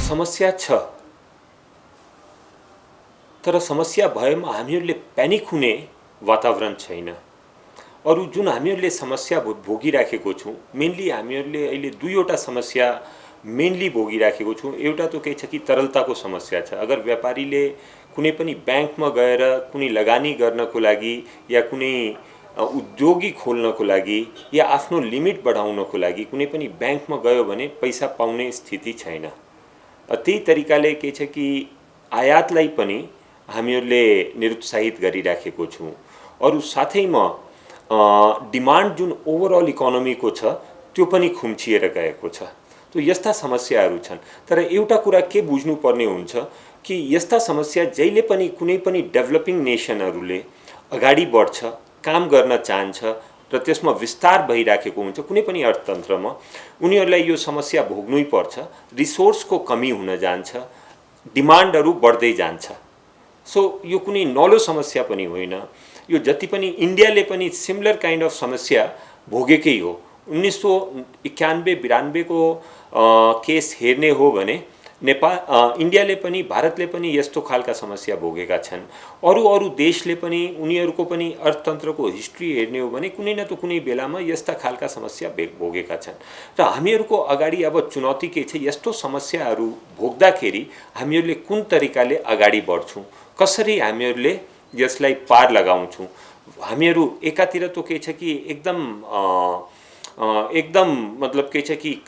समस्या छ, तर समस्या भएमा हामीहरूले प्यानिक हुने वातावरण छैन। अरू जुन हामीहरूले समस्या भोगिराखेको छौँ, मेनली हामीहरूले अहिले दुईवटा समस्या मेनली भोगिराखेको छौँ। एउटा त के छ कि तरलताको समस्या छ। अगर व्यापारीले कुनै पनि ब्याङ्कमा गएर कुनै लगानी गर्नको लागि या कुनै उद्योगी खोल्नको लागि या आफ्नो लिमिट बढाउनको लागि कुनै पनि ब्याङ्कमा गयो भने पैसा पाउने स्थिति छैन। त्यही तरिकाले के छ कि आयातलाई पनि हामीहरूले निरुत्साहित गरिराखेको छौँ। अरू साथैमा डिमान्ड जुन ओभरअल इकोनोमीको छ त्यो पनि खुम्चिएर गएको छ। तो यस्ता समस्याहरू छन्। तर एउटा कुरा के बुझ्नुपर्ने हुन्छ कि यस्ता समस्या जहिले पनि कुनै पनि डेभलपिङ नेसनहरूले अगाडि बढ्छ, काम गर्न चाहन्छ र त्यसमा विस्तार भइराखेको हुन्छ कुनै पनि अर्थतन्त्रमा, उनीहरूलाई यो समस्या भोग्नै पर्छ। रिसोर्सको कमी हुन जान्छ, डिमान्डहरू बढ्दै जान्छ। सो यो कुनै नौलो समस्या पनि होइन। यो जति पनि इन्डियाले पनि सिमिलर काइन्ड अफ समस्या भोगेकै हो। 1991-92 को केस हेर्ने हो भने इन्डियाले पनि भारतले पनि यस्तो खालका समस्या भोगेका छन्। अरू देशले पनि उनीहरूको पनि अर्थतन्त्रको हिस्ट्री हेर्ने हो भने कुनै न त कुनै बेलामा यस्ता खालका समस्या भोगेका छन्। र हामीहरूको अगाडि अब चुनौती के छ, यस्तो समस्याहरू भोग्दाखेरि हामीहरूले कुन तरिकाले अगाडि बढ्छौँ, कसरी हामीहरूले यसलाई पार लगाउँछौँ। हामीहरू एकातिर त के छ कि एकदम मतलब के छ कि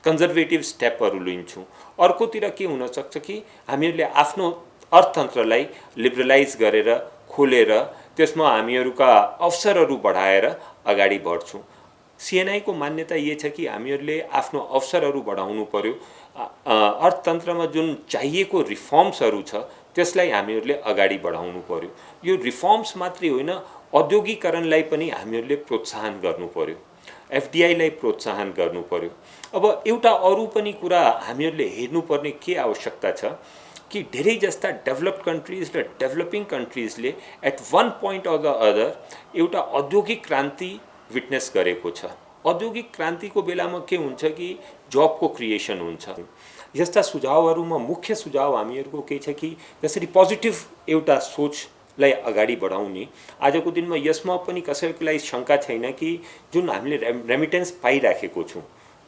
कन्जर्भेटिभ स्टेपहरू लिन्छौँ। अर्कोतिर के हुनसक्छ कि हामीहरूले आफ्नो अर्थतन्त्रलाई लिबरलाइज गरेर खोलेर त्यसमा हामीहरूका अवसरहरू बढाएर अगाडि बढ्छौँ। सिएनआईको मान्यता ये छ कि हामीहरूले आफ्नो अवसरहरू बढाउनु पर्यो। अर्थतन्त्रमा जुन चाहिएको रिफर्म्सहरू छ त्यसलाई हामीहरूले अगाडि बढाउनु पर्यो। यो रिफर्म्स मात्रै होइन, औद्योगिकरणलाई पनि हामीहरूले प्रोत्साहन गर्नु पर्यो, एफडीआईलाई प्रोत्साहन गर्नु पर्यो। अब एउटा अरू पनि कुरा हामीहरूले हेर्नुपर्ने के आवश्यकता छ कि धेरै जस्ता डेभलप्ड कन्ट्रिज र डेभलपिङ कन्ट्रिजले at one point or the other एउटा औद्योगिक क्रान्ति विटनेस गरेको छ। औद्योगिक क्रान्तिको बेलामा के हुन्छ कि जबको क्रिएसन हुन्छ। यस्ता सुझावहरूमा मुख्य सुझाव हामीहरूको के छ कि जसरी पोजिटिभ एउटा सोचलाई अगाडि बढाउने। आजको दिनमा यसमा पनि कसैलाई शङ्का छैन कि जुन हामीले रेमिटेन्स पाइराखेको छौँ,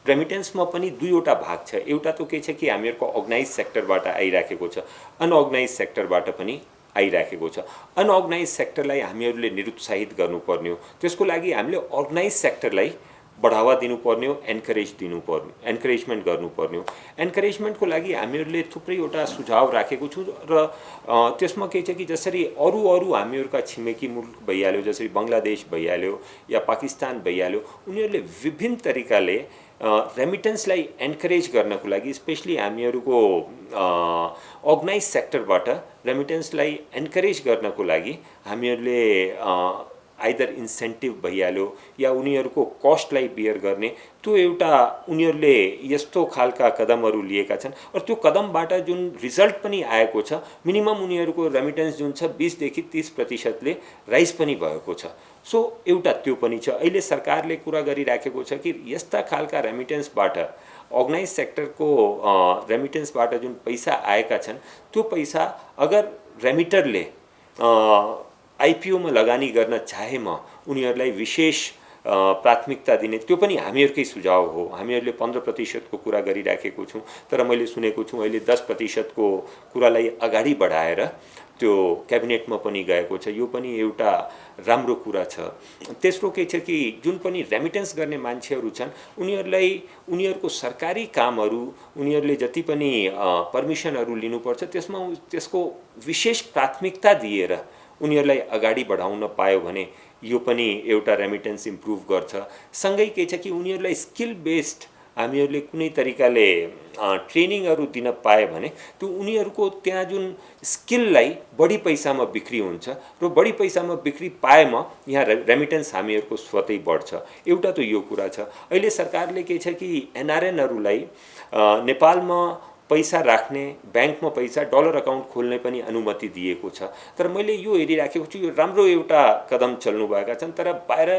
रेमिटेन्समा पनि दुईवटा भाग छ। एउटा त के छ कि हामीहरूको अर्गनाइज सेक्टरबाट आइराखेको छ, अनअर्गनाइज सेक्टरबाट पनि आइराखेको छ। अनअर्गनाइज सेक्टरलाई हामीहरूले निरुत्साहित गर्नुपर्ने हो। त्यसको लागि हामीले अर्गनाइज सेक्टरलाई बढावा दिनुपर्ने हो, एन्करेजमेन्ट गर्नुपर्ने हो। एन्करेजमेन्टको लागि हामीहरूले थुप्रैवटा सुझाव राखेको छु र त्यसमा के छ कि जसरी अरू हामीहरूका छिमेकी मुल्क भइहाल्यो, जसरी बङ्गलादेश भइहाल्यो या पाकिस्तान भइहाल्यो, उनीहरूले विभिन्न तरिकाले रेमिटेन्सलाई एन्करेज गर्नको लागि स्पेसली हामीहरूको अर्गनाइज सेक्टरबाट रेमिटेन्सलाई एन्करेज गर्नको लागि हामीहरूले आइदर इन्सेन्टिभ भइहाल्यो या उनीहरूको कस्टलाई बियर गर्ने त्यो एउटा उनीहरूले यस्तो खालका कदमहरू लिएका छन्। र त्यो कदमबाट जुन रिजल्ट पनि आएको छ, मिनिमम उनीहरूको रेमिटेन्स जुन छ 20 देखि 30% राइज पनि भएको छ। सो एउटा त्यो पनि छ। अहिले सरकारले कुरा गरिराखेको छ कि यस्ता खालका रेमिटेन्सबाट, अर्गनाइज सेक्टरको रेमिटेन्सबाट जुन पैसा आएका छन् त्यो पैसा अगर रेमिटरले आइपिओमा लगानी गर्न चाहेमा उनीहरूलाई विशेष प्राथमिकता दिने, त्यो पनि हामीहरूकै सुझाव हो। हामीहरूले 15% को कुरा गरिराखेको छौँ, तर मैले सुनेको छु अहिले 10% को कुरालाई अगाडि बढाएर त्यो क्याबिनेटमा पनि गएको छ। यो पनि एउटा राम्रो कुरा छ। तेस्रो के छ कि जुन पनि रेमिटेन्स गर्ने मान्छेहरू छन् उनीहरूलाई उनीहरूको सरकारी कामहरू, उनीहरूले जति पनि पर्मिसनहरू लिनुपर्छ त्यसको विशेष प्राथमिकता दिएर उनीहरूलाई अगाडि बढाउन पायो भने यो पनि एउटा रेमिटेन्स इम्प्रुभ गर्छ। सँगै के छ कि उनीहरूलाई स्किल बेस्ड हामीहरूले कुनै तरिकाले ट्रेनिङहरू दिन पाए भने त्यो उनीहरूको त्यहाँ जुन स्किललाई बढी पैसामा बिक्री हुन्छ र बढी पैसामा बिक्री पाएमा यहाँ रेमिटेन्स हामीहरूको स्वतै बढ्छ। एउटा त यो कुरा छ। अहिले सरकारले के छ कि एनआरएनहरूलाई नेपालमा पैसा राख्ने, ब्याङ्कमा पैसा डलर अकाउन्ट खोल्ने पनि अनुमति दिएको छ। तर मैले यो हेरिराखेको छु, यो राम्रो एउटा कदम चल्नुभएका छन्, तर बाहिर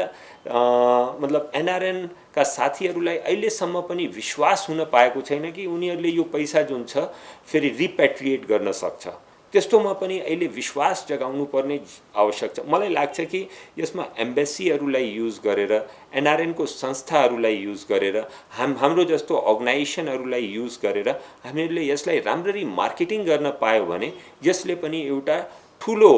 मतलब एनआरएनका साथीहरूलाई अहिलेसम्म पनि विश्वास हुन पाएको छैन कि उनीहरूले यो पैसा जुन छ फेरि रिपेट्रिएट गर्न सक्छ। त्यस्तोमा पनि अहिले विश्वास जगाउनु पर्ने आवश्यक छ। मलाई लाग्छ कि यसमा एम्बेसीहरूलाई युज गरेर, एनआरएनको संस्थाहरूलाई युज गरेर, हाम्रो जस्तो अर्गनाइजेसनहरूलाई युज गरेर हामीहरूले यसलाई राम्ररी मार्केटिङ गर्न पायो भने यसले पनि एउटा ठुलो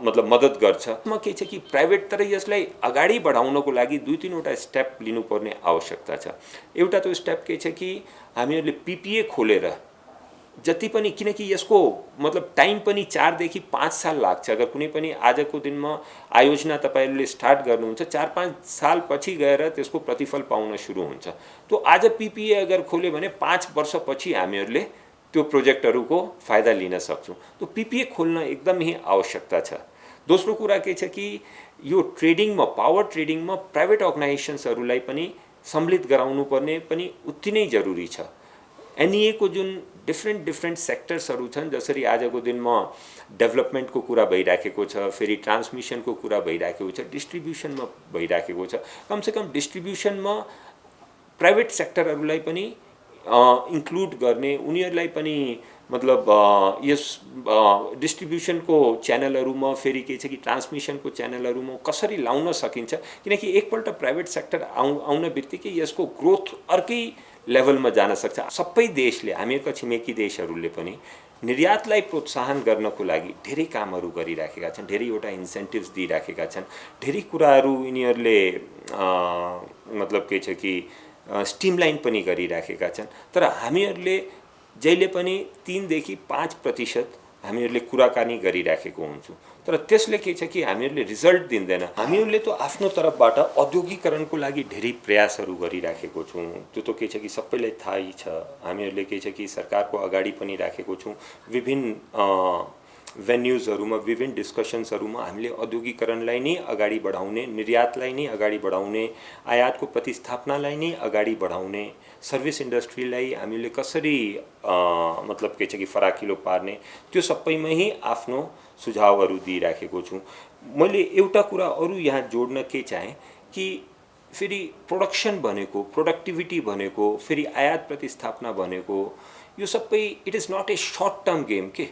मतलब मद्दत गर्छ। म के छ कि प्राइभेट तर यसलाई अगाडि बढाउनको लागि 2-3 वटा स्टेप लिनुपर्ने आवश्यकता छ। एउटा त स्टेप के छ कि हामीहरूले पीपीए खोलेर जति पनि, किनकि यसको मतलब टाइम पनि 4 देखि 5 साल लाग्छ। अगर कुनै पनि आजको दिनमा आयोजना तपाईहरुले स्टार्ट गर्नुहुन्छ, 4-5 साल पछि गएर त्यसको प्रतिफल पाउन सुरु हुन्छ। तो आज पीपीए अगर खोल्यो भने 5 वर्षपछि हामीहरूले त्यो प्रोजेक्टहरुको फाइदा लिन सक्छौं। तो पीपीए खोल्न एकदमै आवश्यकता छ। दोस्रो कुरा के छ कि यो ट्रेडिङमा, पावर ट्रेडिङमा प्राइभेट अर्गनाइजेसन्सहरुलाई पनि सम्मिलित गराउनु पर्ने पनि उति नै जरुरी छ। एनईए को जुन डिफ्रेन्ट सेक्टर्सहरु छन्, जसरी आजको दिनमा डेभलपमेन्टको कुरा भइराखेको छ, फेरि ट्रान्समिसनको कुरा भइराखेको छ, डिस्ट्रिब्युसनमा भइराखेको छ। कम से कम डिस्ट्रिब्युसनमा प्राइभेट सेक्टरहरुलाई पनि इन्क्लुड गर्ने, उनीहरुलाई पनि मतलब यस डिस्ट्रिब्युसनको च्यानलहरुमा फेरि के छ कि ट्रान्समिसनको च्यानलहरुमा कसरी लाउन सकिन्छ, किनकि एकपल्ट प्राइभेट सेक्टर आउन बित्तिकै यसको ग्रोथ अर्कै लेभलमा जान सक्छ। सबै देशले, हामीका छिमेकी देशहरुले पनि निर्यातलाई प्रोत्साहन गर्नको लागि धेरै कामहरु गरिराखेका छन्, धेरैवटा इन्सेन्टिभ्स दिइराखेका छन्, धेरै कुराहरु यिनीहरुले मतलब के छ कि स्टिमलाइन पनि गरिराखेका छन्। तर हामीहरुले जहिले पनि 3 देखि 5% हामीहरुले कुराकानी गरिराखेको हुन्छौं, तर त्यसले के छ कि हामीहरुले रिजल्ट दिँदैन। हामीहरुले त आफ्नो तर्फबाट औद्योगिकरणको लागि धेरै प्रयासहरु गरिराखेको छौं। त्यो त के छ कि सबैलाई थाहै छ। हामीहरुले के छ कि सरकारको अगाडि पनि राखेको छौं। विभिन्न भेन्यूजहरुमा, विभिन्न डिस्कसन्सहरुमा हामीले औद्योगिकरणलाई नै अगाडि बढाउने, निर्यातलाई नै अगाडि बढाउने, आयातको प्रतिस्थापनालाई नै अगाडि बढाउने, सर्भिस इन्डस्ट्रीलाई हामीले कसरी मतलब के छ कि फराकिलो पार्ने, त्यो सबैमा ही आफ्नो सुझावहरु दिइराखेको छु। मैले एउटा कुरा अरु यहाँ जोड्न के चाहे कि फेरि प्रोडक्सन भनेको, प्रोडक्टिभिटी भनेको, फेरि आयात प्रतिस्थापना भनेको, यो सबै it is not a short term game के।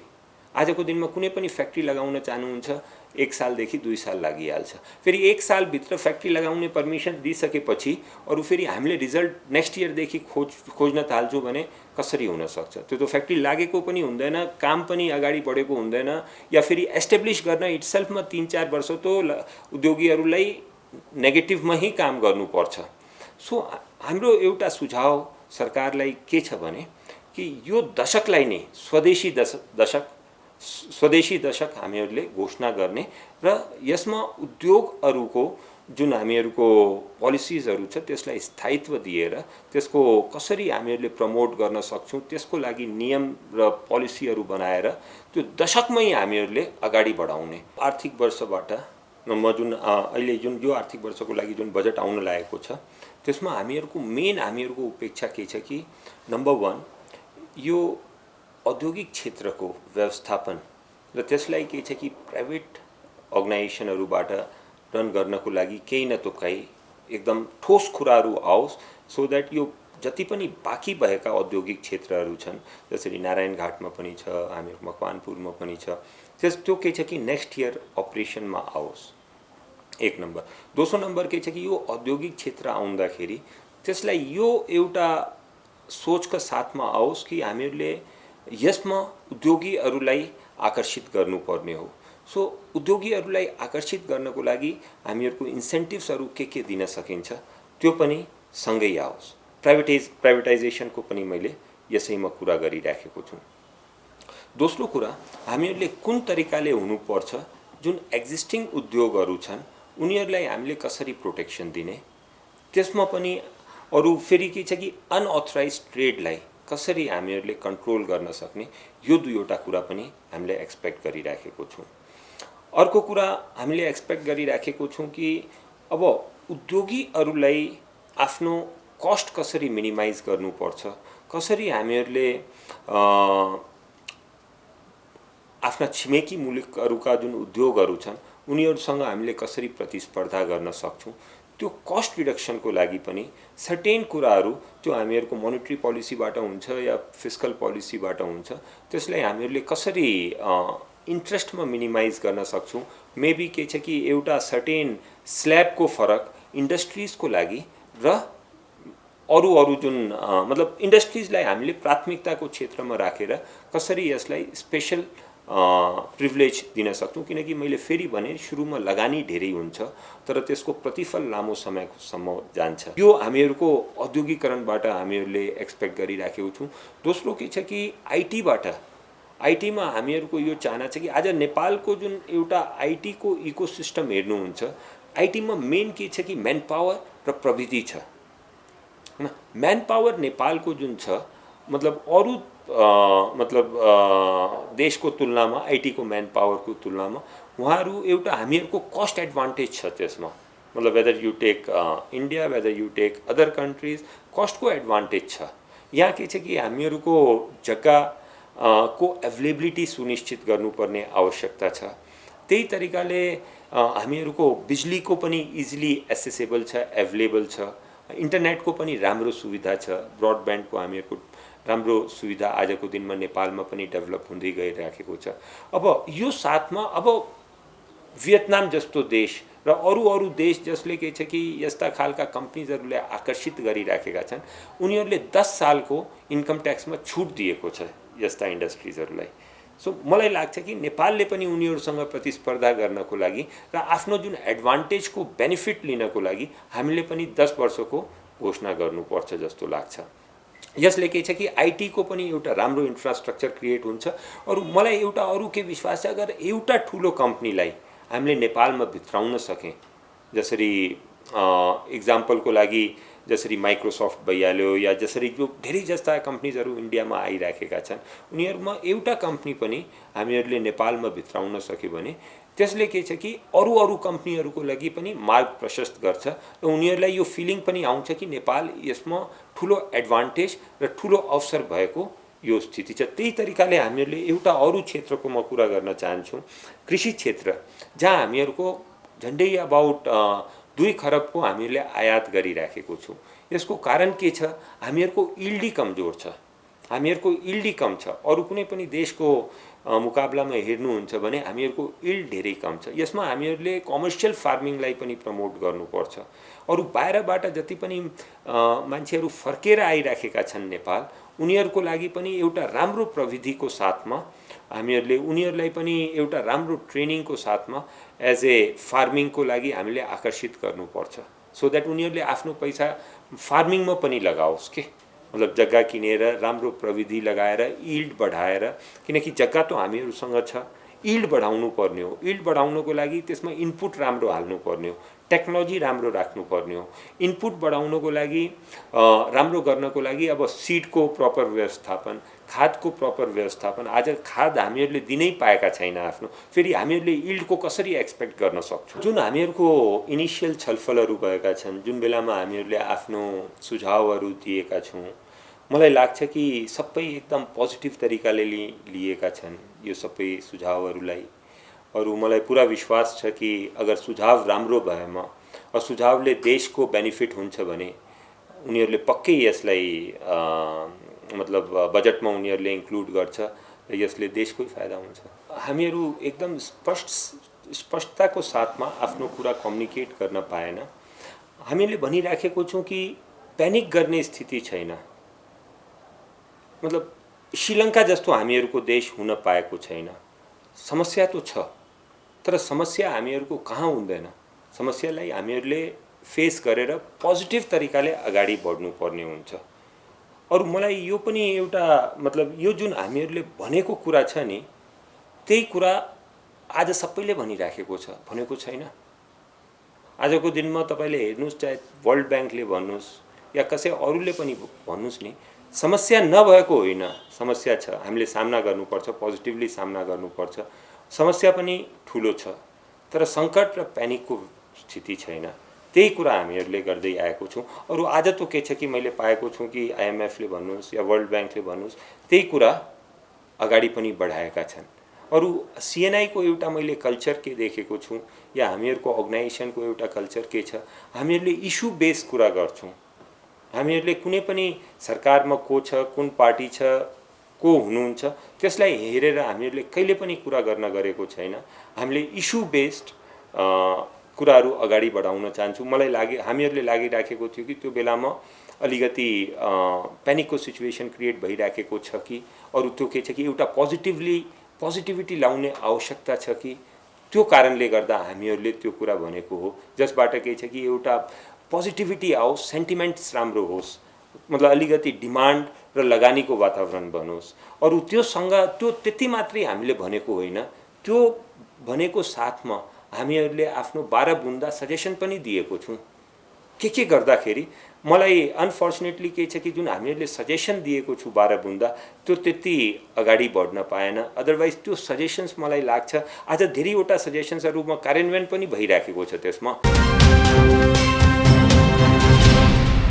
आजको दिनमा कुनै पनि फ्याक्ट्री लगाउन चाहनुहुन्छ, 1 सालदेखि 2 साल लागिहाल्छ। फेरि 1 साल भित्र फ्याक्ट्री लगाउने परमिसन दिइसकेपछि अरु फेरि हामीले रिजल्ट नेक्स्ट इयरदेखि खोज्न थाल्छौं भने कसरी हुन सक्छ? त्यो त फ्याक्ट्री लागेको पनि हुँदैन, काम पनि अगाडि बढेको हुँदैन, या फेरि एस्टाब्लिश गर्न इटसेल्फमा 3-4 वर्ष त उद्योगीहरुलाई नेगेटिभमा ही काम गर्नुपर्छ। सो हाम्रो एउटा सुझाव सरकारलाई के छ भने कि यो दशकलाई नै स्वदेशी दशक हामीहरुले घोषणा गर्ने र यसमा उद्योगहरुको जुन हामीहरुको पोलिसीजहरु छ त्यसलाई स्थायित्व दिएर त्यसको कसरी हामीहरुले प्रमोट गर्न सक्छौं, त्यसको लागि नियम र पोलिसीहरु बनाएर त्यो दशकमै हामीहरुले अगाडि बढाउने। आर्थिक वर्षबाट म जुन अहिले जुन यो आर्थिक वर्षको लागि जुन बजेट आउन लागेको छ त्यसमा हामीहरुको मेन हामीहरुको अपेक्षा के छ कि नम्बर 1 यो औद्योगिक क्षेत्रको व्यवस्थापन र त्यसलाई के छ कि प्राइभेट अर्गनाइजेसनहरुबाट रन गर्नको लागि केही न त केही एकदम ठोस कुराहरु आओस्, सो दैट यो जति पनि बाँकी भएका औद्योगिक क्षेत्रहरु छन्, जसरी नारायणघाटमा पनि छ, हामीहरु मकवानपुरमा पनि छ, त्यो के छ कि नेक्स्ट इयर अपरेसनमा आओस्, 1 नम्बर। दोस्रो नम्बर के छ कि यो औद्योगिक क्षेत्र आउँदाखेरि त्यसलाई यो एउटा सोचका साथमा आओस् कि हामीहरुले यसमा उद्योगीहरुलाई आकर्षित गर्नुपर्ने हो। सो उद्योगीहरुलाई आकर्षित गर्नको लागि हामीहरुको इन्सेन्टिभ्सहरु के दिन सकिन्छ त्यो पनि सँगै आओस्। प्राइभेटाइजेसनको पनि मैले यसैमा कुरा गरिराखेको छु। दोस्रो कुरा, हामीहरुले कुन तरिकाले हुनुपर्छ, जुन एक्जिस्टिङ उद्योगहरु छन् उनीहरुलाई हामीले कसरी प्रोटेक्सन दिने, त्यसमा पनि अरु फेरि के छ कि अनअथराइज्ड ट्रेडलाई कसरी हामीहरुले कन्ट्रोल गर्न सक्ने, यो दुईवटा कुरा पनि हामीले एक्सपेक्ट गरिराखेको छौं। अर्को कुरा हामीले एक्सपेक्ट गरिराखेको छौं कि अब उद्योगीहरुलाई आफ्नो कस्ट कसरी मिनिमाइज गर्नुपर्छ, कसरी हामीहरूले आफ्ना छिमेकी मुलुकहरूका जुन उद्योगहरू छन् उनीहरूसँग हामीले कसरी प्रतिस्पर्धा गर्न सक्छौँ, त्यो कस्ट रिडक्सनको लागि पनि सर्टेन कुराहरू त्यो हामीहरूको मोनेटरी पोलिसीबाट हुन्छ या फिस्कल पोलिसीबाट हुन्छ, त्यसलाई हामीहरूले कसरी इन्ट्रेस्टमा मिनिमाइज गर्न सक्छौँ। मेबी के छ कि एउटा सर्टेन स्ल्याबको फरक इन्डस्ट्रिजको लागि र अरू जुन मतलब इन्डस्ट्रिजलाई हामीले प्राथमिकताको क्षेत्रमा राखेर कसरी यसलाई स्पेशल प्रिभिलेज दिन सक्छौँ, किनकि मैले फेरि भने सुरुमा लगानी धेरै हुन्छ तर त्यसको प्रतिफल लामो समयसम्म जान्छ। यो हामीहरूको औद्योगिकरणबाट हामीहरूले एक्सपेक्ट गरिराखेको छौँ। दोस्रो के छ कि आइटीमा हामीहरूको यो चाहना छ कि आज नेपालको जुन एउटा आइटीको इकोसिस्टम हेर्नुहुन्छ, आइटीमा मेन के छ कि म्यान पावर र प्रविधि छ हैन। म्यान पावर नेपालको जुन छ मतलब अरू देशको तुलनामा आइटीको म्यान पावरको तुलनामा उहाँहरू एउटा हामीहरूको कस्ट एडभान्टेज छ त्यसमा। मतलब whether you take India, whether you take other countries, कस्टको एडभान्टेज छ। यहाँ के छ कि हामीहरूको जग्गा को एभाइलेबिलिटी सुनिश्चित गर्नुपर्ने आवश्यकता छ। त्यही तरिकाले हामीहरूको बिजुलीको पनि इजिली एसेसेबल छ, एभाइलेबल छ। इन्टरनेटको पनि राम्रो सुविधा छ, ब्रडब्यान्डको हामीहरूको राम्रो सुविधा आजको दिनमा नेपालमा पनि डेभलप हुँदै गइराखेको छ। अब यो साथमा अब भियतनाम जस्तो देश र अरू देश जसले के छ कि यस्ता खालका कम्पनीजहरूले आकर्षित गरिराखेका छन्, उनीहरूले 10 सालको इन्कम ट्याक्समा छुट दिएको छ यस्ता इन्डस्ट्रिजहरूलाई। सो मलाई लाग्छ कि नेपालले पनि उनीहरूसँग प्रतिस्पर्धा गर्नको लागि र आफ्नो जुन एडभान्टेजको बेनिफिट लिनको लागि हामीले पनि 10 वर्षको घोषणा गर्नुपर्छ जस्तो लाग्छ। यसले के छ कि आइटीको पनि एउटा राम्रो इन्फ्रास्ट्रक्चर क्रिएट हुन्छ। मलाई एउटा अरू के विश्वास छ, अगर एउटा ठुलो कम्पनीलाई हामीले नेपालमा भित्राउन सकें, जसरी इक्जाम्पलको लागि जसरी माइक्रोसफ्ट भइहाल्यो या जसरी जो धेरै जस्ता कम्पनीजहरू इन्डियामा आइराखेका छन्, उनीहरूमा एउटा कम्पनी पनि हामीहरूले नेपालमा भित्राउन सक्यो भने त्यसले के छ कि अरू कम्पनीहरूको लागि पनि मार्ग प्रशस्त गर्छ र उनीहरूलाई यो फिलिङ पनि आउँछ कि नेपाल यसमा ठुलो एडभान्टेज र ठुलो अवसर भएको यो स्थिति छ। त्यही तरिकाले हामीहरूले एउटा अरू क्षेत्रको म कुरा गर्न चाहन्छु, कृषि क्षेत्र, जहाँ हामीहरूको झन्डै अबाउट 2 खरबको हामीहरूले आयात गरिराखेको छौँ। यसको कारण के छ, हामीहरूको इल्डी कमजोर छ, हामीहरूको इल्डी कम छ। अरू कुनै पनि देशको मुकाबलामा हेर्नुहुन्छ भने हामीहरूको इल्ड धेरै कम छ। यसमा हामीहरूले कमर्सियल फार्मिङलाई पनि प्रमोट गर्नुपर्छ। अरू बाहिरबाट जति पनि मान्छेहरू फर्केर आइराखेका छन् नेपाल, उनीहरूको लागि पनि एउटा राम्रो प्रविधिको साथमा हामीहरूले उनीहरूलाई पनि एउटा राम्रो ट्रेनिङको साथमा एज ए फार्मिङको लागि हामीले आकर्षित गर्नुपर्छ, सो द्याट उनीहरूले आफ्नो पैसा फार्मिङमा पनि लगाओस् के। मतलब जग्गा किनेर राम्रो प्रविधि लगाएर यील्ड बढाएर, किनकि जग्गा त हामीहरूसँग छ, यील्ड बढाउनु पर्ने हो। यील्ड बढाउनको लागि त्यसमा इनपुट राम्रो हाल्नु पर्ने हो, टेक्नोलोजी राम्रो राख्नु पर्ने हो। इनपुट बढाउनको लागि राम्रो गर्नको लागि अब सीडको प्रपर व्यवस्थापन, खादको प्रपर व्यवस्थापन। आज खाद हामीहरूले दिनै पाएका छैन आफ्नो, फेरि हामीहरूले यील्डको कसरी एक्सपेक्ट गर्न सक्छौँ। जुन हामीहरूको इनिसियल छलफलहरू भएका छन्, जुन बेलामा हामीहरूले आफ्नो सुझावहरू दिएका छौँ, मलाई लाग्छ कि सबै एकदम पोजिटिभ तरिकाले लिएका छन् यो सबै सुझावहरूलाई। मलाई पुरा विश्वास छ कि अगर सुझाव राम्रो भएमा र सुझावले देशको बेनिफिट हुन्छ भने उनीहरूले पक्कै यसलाई मतलब बजेटमा उनीहरूले इन्क्लुड गर्छ र यसले देशकै फाइदा हुन्छ। हामीहरू एकदम स्पष्टताको साथमा आफ्नो कुरा कम्युनिकेट गर्न पाएन। हामीले भनिराखेको छौँ कि प्यानिक गर्ने स्थिति छैन। मतलब श्रीलङ्का जस्तो हामीहरूको देश हुन पाएको छैन। समस्या तो छ, तर समस्या हामीहरूको कहाँ हुँदैन। समस्यालाई हामीहरूले फेस गरेर पोजिटिभ तरिकाले अगाडि बढ्नुपर्ने हुन्छ। मलाई यो पनि एउटा मतलब यो जुन हामीहरूले भनेको कुरा छ नि, त्यही कुरा आज सबैले भनिराखेको छ, भनेको छैन। आजको दिनमा तपाईले हेर्नुस्, चाहे वर्ल्ड ब्याङ्कले भन्नुस् या कसै अरूले पनि भन्नुस् नि, समस्या नभएको होइन, समस्या छ, हामीले सामना गर्नुपर्छ, पोजिटिभली सामना गर्नुपर्छ। समस्या पनि ठुलो छ, तर सङ्कट र प्यानिकको स्थिति छैन। त्यही कुरा हामीहरूले गर्दै आएको छौँ। अरू आज त के छ कि मैले पाएको छु कि आइएमएफले भन्नुहोस् या वर्ल्ड ब्याङ्कले भन्नुहोस् त्यही कुरा अगाडि पनि बढाएका छन्। अरू सिएनआईको एउटा मैले कल्चर के देखेको छु या हामीहरूको अर्गनाइजेसनको एउटा कल्चर के छ, हामीहरूले इस्यु बेस्ड कुरा गर्छौँ। हामीहरूले कुनै पनि सरकारमा को छ, कुन पार्टी छ, को हुनुहुन्छ त्यसलाई हेरेर हामीहरूले कहिले पनि कुरा गर्न गरेको छैन। हामीले इस्यु बेस्ड कुराहरू अगाडि बढाउन चाहन्छौँ। मलाई हामीहरूले लागिराखेको थियो कि त्यो बेलामा अलिकति प्यानिकको सिचुएसन क्रिएट भइराखेको छ कि अरू त्यो के छ कि एउटा पोजिटिभिटी ल्याउने आवश्यकता छ कि त्यो कारणले गर्दा हामीहरूले त्यो कुरा भनेको हो, जसबाट के छ कि एउटा पोजिटिभिटी आओस्, सेन्टिमेन्ट्स राम्रो होस्, मतलब अलिकति डिमान्ड र लगानीको वातावरण बनोस्। अरू त्योसँग त्यो त्यति मात्रै हामीले भनेको होइन, त्यो भनेको साथमा हामीहरूले आफ्नो 12 बुँदा सजेसन पनि दिएको छौँ। के गर्दाखेरि मलाई अनफर्चुनेटली के छ कि जुन हामीहरूले सजेसन दिएको छु 12 बुँदा त्यो त्यति अगाडि बढ्न पाएन। अदरवाइज त्यो सजेसन्स मलाई लाग्छ आज धेरैवटा सजेसन्सहरूमा कार्यान्वयन पनि भइराखेको छ त्यसमा।